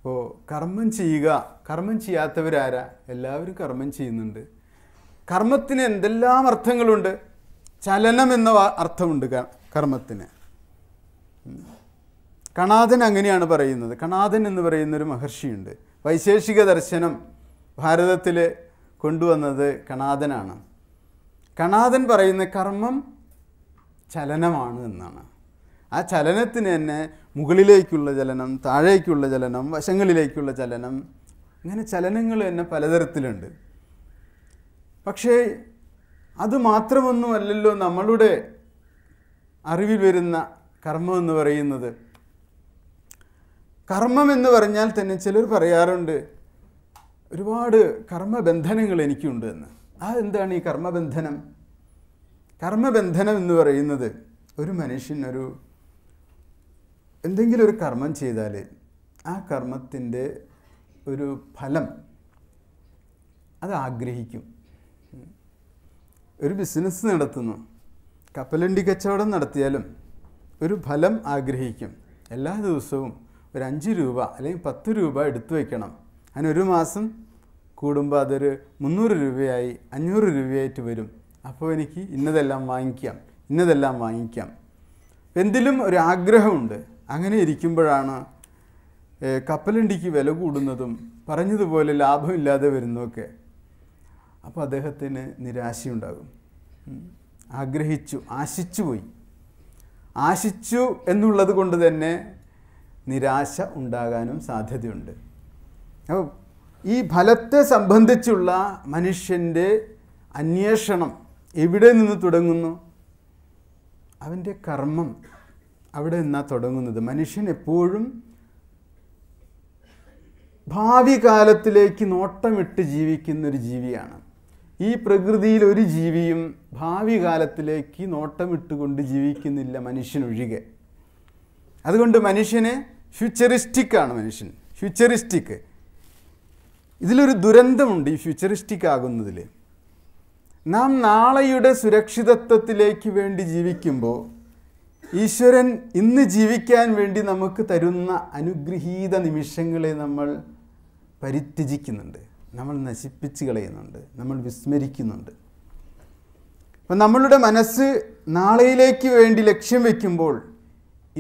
അപ്പോൾ കർമ്മം ചെയ്യുക, കർമ്മം ചെയ്യാത്തവരാരാ? എല്ലാവരും കർമ്മം ചെയ്യുന്നുണ്ട്. കർമ്മത്തിന് എന്തെല്ലാം അർത്ഥങ്ങളുണ്ട്. ചലനം എന്ന അർത്ഥമുണ്ട് കർമ്മത്തിന്. കണാദൻ അങ്ങനെയാണ് പറയുന്നത്. കണാദൻ എന്ന് പറയുന്നൊരു മഹർഷിയുണ്ട്. വൈശേഷിക ദർശനം ഭാരതത്തിൽ കൊണ്ടുവന്നത് കണാദനാണ്. കണാദൻ പറയുന്ന കർമ്മം ചലനമാണ് എന്നാണ്. ആ ചലനത്തിന് തന്നെ മുകളിലേക്കുള്ള ചലനം, താഴേക്കുള്ള ചലനം, വശങ്ങളിലേക്കുള്ള ചലനം, അങ്ങനെ ചലനങ്ങൾ തന്നെ പലതരത്തിലുണ്ട്. പക്ഷേ അതുമാത്രമൊന്നുമല്ലല്ലോ നമ്മളുടെ അറിവിൽ വരുന്ന കർമ്മം എന്ന് പറയുന്നത്. കർമ്മം എന്ന് പറഞ്ഞാൽ തന്നെ ചിലർ പറയാറുണ്ട് ഒരുപാട് കർമ്മബന്ധനങ്ങൾ എനിക്കുണ്ട് എന്ന്. എന്താണ് ഈ കർമ്മബന്ധനം? കർമ്മബന്ധനം എന്ന് പറയുന്നത് ഒരു മനുഷ്യൻ എന്തെങ്കിലും ഒരു കർമ്മം ചെയ്താൽ ആ കർമ്മത്തിൻ്റെ ഒരു ഫലം അത് ആഗ്രഹിക്കും. ഒരു ബിസിനസ് നടത്തുന്നു, കപ്പലണ്ടി കച്ചവടം നടത്തിയാലും ഒരു ഫലം ആഗ്രഹിക്കും. എല്ലാ ദിവസവും ഒരു 5 രൂപ അല്ലെങ്കിൽ 10 രൂപ എടുത്തു വയ്ക്കണം. അങ്ങനെ ഒരു മാസം കൂടുമ്പോൾ അതൊരു 300 രൂപയായി 500 രൂപയായിട്ട് വരും. അപ്പോൾ എനിക്ക് ഇന്നതെല്ലാം വാങ്ങിക്കാം. എന്തിലും ഒരു ആഗ്രഹമുണ്ട്. അങ്ങനെ ഇരിക്കുമ്പോഴാണ് കപ്പലണ്ടിക്ക് വില കൂടുന്നതും പറഞ്ഞതുപോലെ ലാഭമില്ലാതെ വരുന്നതൊക്കെ. അപ്പോൾ അദ്ദേഹത്തിന് നിരാശയുണ്ടാകും. ആശിച്ചു എന്നുള്ളത് കൊണ്ട് തന്നെ നിരാശ ഉണ്ടാകാനും സാധ്യതയുണ്ട്. അപ്പോൾ ഈ ഫലത്തെ സംബന്ധിച്ചുള്ള മനുഷ്യൻ്റെ അന്വേഷണം എവിടെ നിന്ന് തുടങ്ങുന്നു? അവൻ്റെ കർമ്മം അവിടെ നിന്നാണ് തുടങ്ങുന്നത്. മനുഷ്യൻ എപ്പോഴും ഭാവി കാലത്തിലേക്ക് നോട്ടമിട്ട് ജീവിക്കുന്നൊരു ജീവിയാണ്. ഈ പ്രകൃതിയിൽ ഒരു ജീവിയും ഭാവി കാലത്തിലേക്ക് നോട്ടമിട്ടുകൊണ്ട് ജീവിക്കുന്നില്ല, മനുഷ്യനൊഴികെ. അതുകൊണ്ട് മനുഷ്യനെ ഫ്യൂച്ചറിസ്റ്റിക്കാണ്. ഫ്യൂച്ചറിസ്റ്റിക്. ഇതിലൊരു ദുരന്തമുണ്ട് ഈ ഫ്യൂച്ചറിസ്റ്റിക് ആകുന്നതിൽ. നാം നാളെയുടെ സുരക്ഷിതത്വത്തിലേക്ക് വേണ്ടി ജീവിക്കുമ്പോൾ ഈശ്വരൻ ഇന്ന് ജീവിക്കാൻ വേണ്ടി നമുക്ക് തരുന്ന അനുഗ്രഹീത നിമിഷങ്ങളെ നമ്മൾ പരിത്യജിക്കുന്നുണ്ട്, നമ്മൾ നശിപ്പിച്ച് കളയുന്നുണ്ട്, നമ്മൾ വിസ്മരിക്കുന്നുണ്ട്. അപ്പം നമ്മളുടെ മനസ്സ് നാളെയിലേക്ക് വേണ്ടി ലക്ഷ്യം വയ്ക്കുമ്പോൾ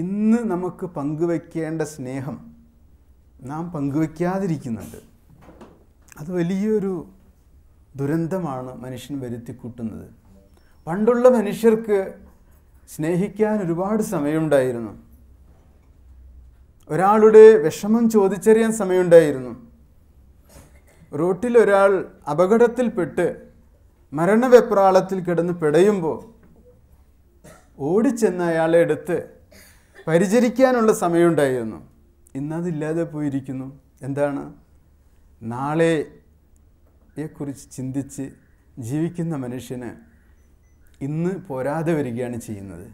ഇന്ന് നമുക്ക് പങ്കുവയ്ക്കേണ്ട സ്നേഹം നാം പങ്കുവയ്ക്കാതിരിക്കുന്നുണ്ട്. അത് വലിയൊരു ദുരന്തമാണ് മനുഷ്യൻ വരുത്തിക്കൂട്ടുന്നത്. പണ്ടുള്ള മനുഷ്യർക്ക് സ്നേഹിക്കാൻ ഒരുപാട് സമയമുണ്ടായിരുന്നു. ഒരാളുടെ വിഷമം ചോദിച്ചറിയാൻ സമയമുണ്ടായിരുന്നു. റോട്ടിൽ ഒരാൾ അപകടത്തിൽപ്പെട്ട് മരണവെപ്രാളത്തിൽ കിടന്ന് പിടയുമ്പോൾ ഓടിച്ചെന്ന് അയാളെ എടുത്ത് പരിചരിക്കാനുള്ള സമയമുണ്ടായിരുന്നു. ഇന്നതില്ലാതെ പോയിരിക്കുന്നു. എന്താണ്? നാളെയെക്കുറിച്ച് ചിന്തിച്ച് ജീവിക്കുന്ന മനുഷ്യന് ഇന്ന് പോരാതെ വരികയാണ് ചെയ്യുന്നത്.